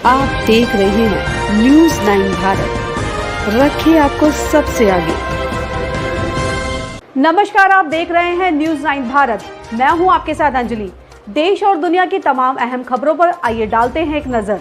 आप देख रहे हैं न्यूज़ 9 भारत, रखिए आपको सबसे आगे। नमस्कार, आप देख रहे हैं न्यूज़ 9 भारत। मैं हूं आपके साथ अंजलि। देश और दुनिया की तमाम अहम खबरों पर आइए डालते हैं एक नजर।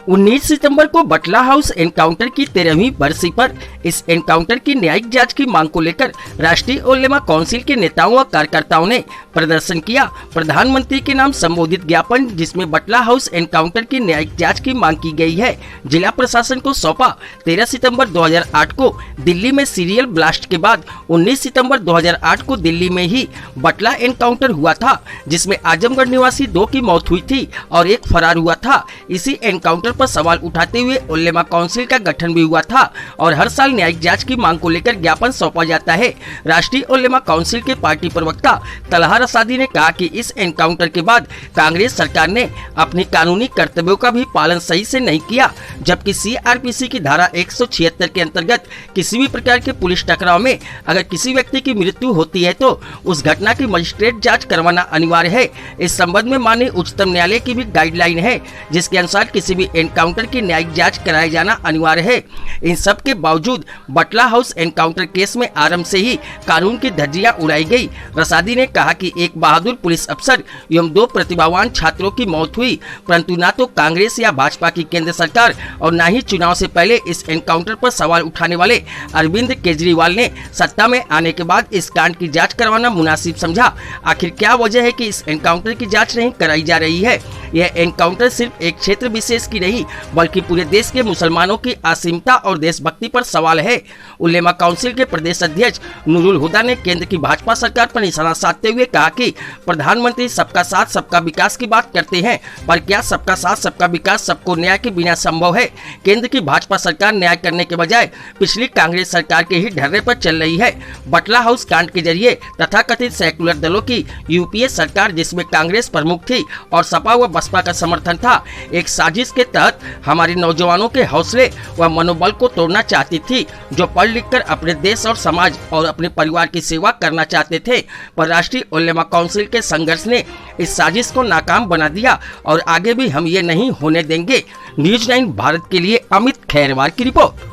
19 सितंबर को बटला हाउस एनकाउंटर की 13वीं बरसी पर इस एनकाउंटर की न्यायिक जांच की मांग को लेकर राष्ट्रीय उलेमा काउंसिल के नेताओं व कार्यकर्ताओं ने प्रदर्शन किया। प्रधानमंत्री के नाम संबोधित ज्ञापन जिसमें बटला हाउस एनकाउंटर की न्यायिक जांच की मांग की गई है, जिला प्रशासन को सौंपा। 13 सितंबर 2008 को दिल्ली में सीरियल ब्लास्ट के बाद 19 सितंबर 2008 को दिल्ली में ही बटला एनकाउंटर हुआ था, जिसमें आजमगढ़ निवासी 2 की मौत हुई थी और 1 फरार हुआ था। इसी एनकाउंटर पर सवाल उठाते हुए उलेमा काउंसिल का गठन भी हुआ था और हर साल न्यायिक जांच की मांग को लेकर ज्ञापन सौंपा जाता है। राष्ट्रीय उलेमा काउंसिल के पार्टी प्रवक्ता तलहा रसादी ने कहा कि इस एनकाउंटर के बाद कांग्रेस सरकार ने अपनी कानूनी कर्तव्यों का भी पालन सही से नहीं किया, जबकि सीआरपीसी की धारा 176 के अंतर्गत किसी भी प्रकार के पुलिस टकराव में अगर किसी व्यक्ति की मृत्यु होती है तो उस घटना की मजिस्ट्रेट जाँच करवाना अनिवार्य है। इस संबंध में माननीय उच्चतम न्यायालय की भी गाइडलाइन है, जिसके अनुसार किसी भी एनकाउंटर की न्यायिक जांच कराया जाना अनिवार्य है। इन सब के बावजूद बटला हाउस एनकाउंटर केस में आरंभ से ही कानून की धज्जियां उड़ाई गई। रसादी ने कहा कि एक बहादुर पुलिस अफसर एवं 2 प्रतिभावान छात्रों की मौत हुई, परंतु न तो कांग्रेस या भाजपा की केंद्र सरकार और न ही चुनाव से पहले इस एनकाउंटर पर सवाल उठाने वाले अरविंद केजरीवाल ने सत्ता में आने के बाद इस कांड की जाँच करवाना मुनासिब समझा। आखिर क्या वजह है कि इस एनकाउंटर की जाँच नहीं कराई जा रही है? यह एनकाउंटर सिर्फ एक क्षेत्र विशेष की नहीं बल्कि पूरे देश के मुसलमानों की असीमता और देशभक्ति पर सवाल है। उलेमा काउंसिल के प्रदेश अध्यक्ष नूरुल हुदा ने केंद्र की भाजपा सरकार पर निशाना साधते हुए कहा कि प्रधानमंत्री सबका साथ सबका विकास की बात करते हैं, पर क्या सबका साथ सबका विकास सबको न्याय के बिना संभव है? केंद्र की भाजपा सरकार न्याय करने के बजाय पिछली कांग्रेस सरकार के ही ढर्रे पर चल रही है। बटला हाउस कांड के जरिए तथाकथित सेक्युलर दलों की यूपीए सरकार, जिसमें कांग्रेस प्रमुख थी और सपा व बसपा का समर्थन था, एक साजिश के तहत हमारे नौजवानों के हौसले व मनोबल को तोड़ना चाहती थी, जो पढ़ लिख कर अपने देश और समाज और अपने परिवार की सेवा करना चाहते थे। पर राष्ट्रीय उलेमा काउंसिल के संघर्ष ने इस साजिश को नाकाम बना दिया और आगे भी हम ये नहीं होने देंगे। न्यूज़ 9 भारत के लिए अमित खैरवार की रिपोर्ट।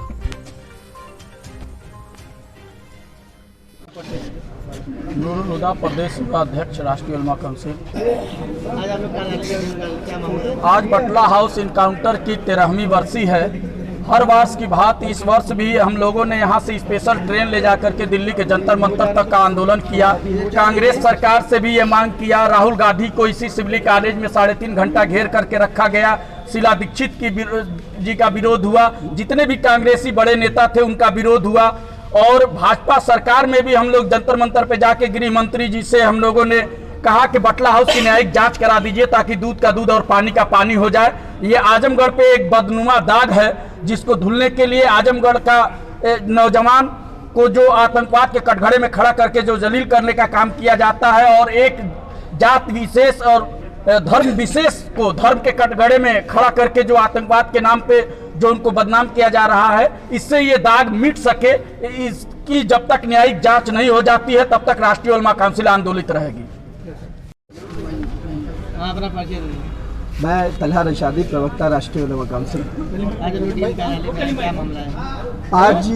नूरुल हुदा, प्रदेश अध्यक्ष राष्ट्रीय उलेमा काउंसिल। आज बटला हाउस इनकाउंटर की 13वीं बरसी है। हर वर्ष की भांति इस वर्ष भी हम लोगों ने यहां से स्पेशल ट्रेन ले जाकर के दिल्ली के जंतर मंतर तक का आंदोलन किया। कांग्रेस सरकार से भी ये मांग किया। राहुल गांधी को इसी सिविल कॉलेज में 3.5 घंटा घेर करके रखा गया। शीला दीक्षित जी का विरोध हुआ। जितने भी कांग्रेसी बड़े नेता थे उनका विरोध हुआ। और भाजपा सरकार में भी हम लोग जंतर मंतर पे जाके गृह मंत्री जी से हम लोगों ने कहा कि बटला हाउस की न्यायिक जांच करा दीजिए ताकि दूध का दूध और पानी का पानी हो जाए। ये आजमगढ़ पे एक बदनुमा दाग है, जिसको धुलने के लिए आजमगढ़ का नौजवान को जो आतंकवाद के कटघरे में खड़ा करके जो जलील करने का काम किया जाता है और एक जात विशेष और धर्म विशेष को धर्म के कटघरे में खड़ा करके जो आतंकवाद के नाम पे जो उनको बदनाम किया जा रहा है, इससे ये दाग मिट सके, इसकी जब तक न्यायिक जांच नहीं हो जाती है तब तक राष्ट्रीय उलेमा काउंसिल आंदोलित रहेगी। मैं तलहा रसादी, प्रवक्ता राष्ट्रीय उलेमा काउंसिल। आज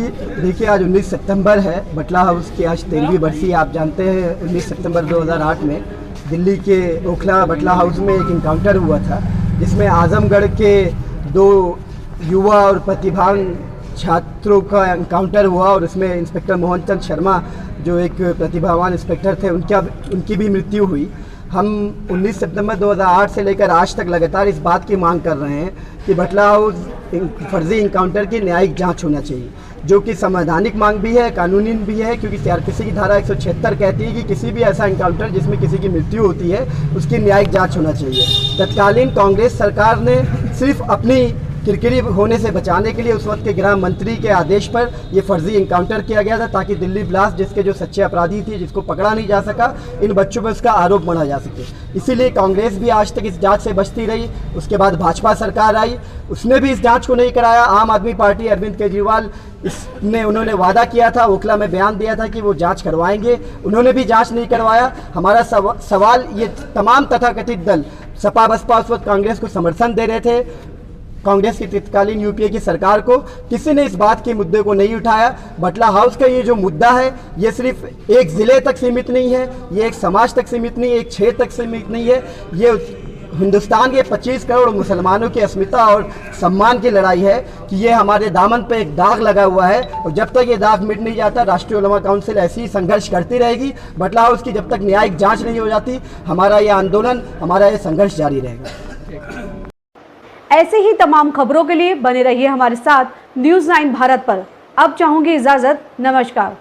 देखिए, आज 19 सितंबर है। बटला हाउस की आज 13वीं बरसी। आप जानते हैं 19 सितंबर 2008 में दिल्ली के ओखला बटला हाउस में एक इनकाउंटर हुआ था, जिसमें आजमगढ़ के 2 युवा और प्रतिभावान छात्रों का एनकाउंटर हुआ और इसमें इंस्पेक्टर मोहन चंद शर्मा जो एक प्रतिभावान इंस्पेक्टर थे उनकी भी मृत्यु हुई। हम 19 सितंबर 2008 से लेकर आज तक लगातार इस बात की मांग कर रहे हैं कि बटला हाउस फर्जी इनकाउंटर की न्यायिक जांच होना चाहिए, जो कि संवैधानिक मांग भी है, कानूनी भी है, क्योंकि सीआरपीसी की धारा 176 कहती है कि किसी भी ऐसा इनकाउंटर जिसमें किसी की मृत्यु होती है उसकी न्यायिक जांच होना चाहिए। तत्कालीन कांग्रेस सरकार ने सिर्फ अपनी किरकिरी होने से बचाने के लिए उस वक्त के गृह मंत्री के आदेश पर ये फर्जी इनकाउंटर किया गया था, ताकि दिल्ली ब्लास्ट जिसके जो सच्चे अपराधी थे, जिसको पकड़ा नहीं जा सका, इन बच्चों पर उसका आरोप बना जा सके। इसीलिए कांग्रेस भी आज तक इस जांच से बचती रही। उसके बाद भाजपा सरकार आई, उसने भी इस जांच को नहीं कराया। आम आदमी पार्टी अरविंद केजरीवाल उन्होंने वादा किया था, ओखला में बयान दिया था कि वो जांच करवाएंगे, उन्होंने भी जांच नहीं करवाया। हमारा सवाल, ये तमाम तथाकथित दल सपा बसपा उस वक्त कांग्रेस को समर्थन दे रहे थे, कांग्रेस की तत्कालीन यूपीए की सरकार को किसी ने इस बात के मुद्दे को नहीं उठाया। बटला हाउस का ये जो मुद्दा है ये सिर्फ एक ज़िले तक सीमित नहीं है, ये एक समाज तक सीमित नहीं है, एक क्षेत्र तक सीमित नहीं है, ये हिंदुस्तान के 25 करोड़ मुसलमानों की अस्मिता और सम्मान की लड़ाई है कि ये हमारे दामन पे एक दाग लगा हुआ है और जब तक ये दाग मिट नहीं जाता राष्ट्रीय उलमा काउंसिल ऐसी ही संघर्ष करती रहेगी। बटला हाउस की जब तक न्यायिक जांच नहीं हो जाती हमारा ये आंदोलन, हमारा ये संघर्ष जारी रहेगा। ऐसे ही तमाम खबरों के लिए बने रहिए हमारे साथ न्यूज़ 9 भारत पर। अब चाहूंगी इजाजत, नमस्कार।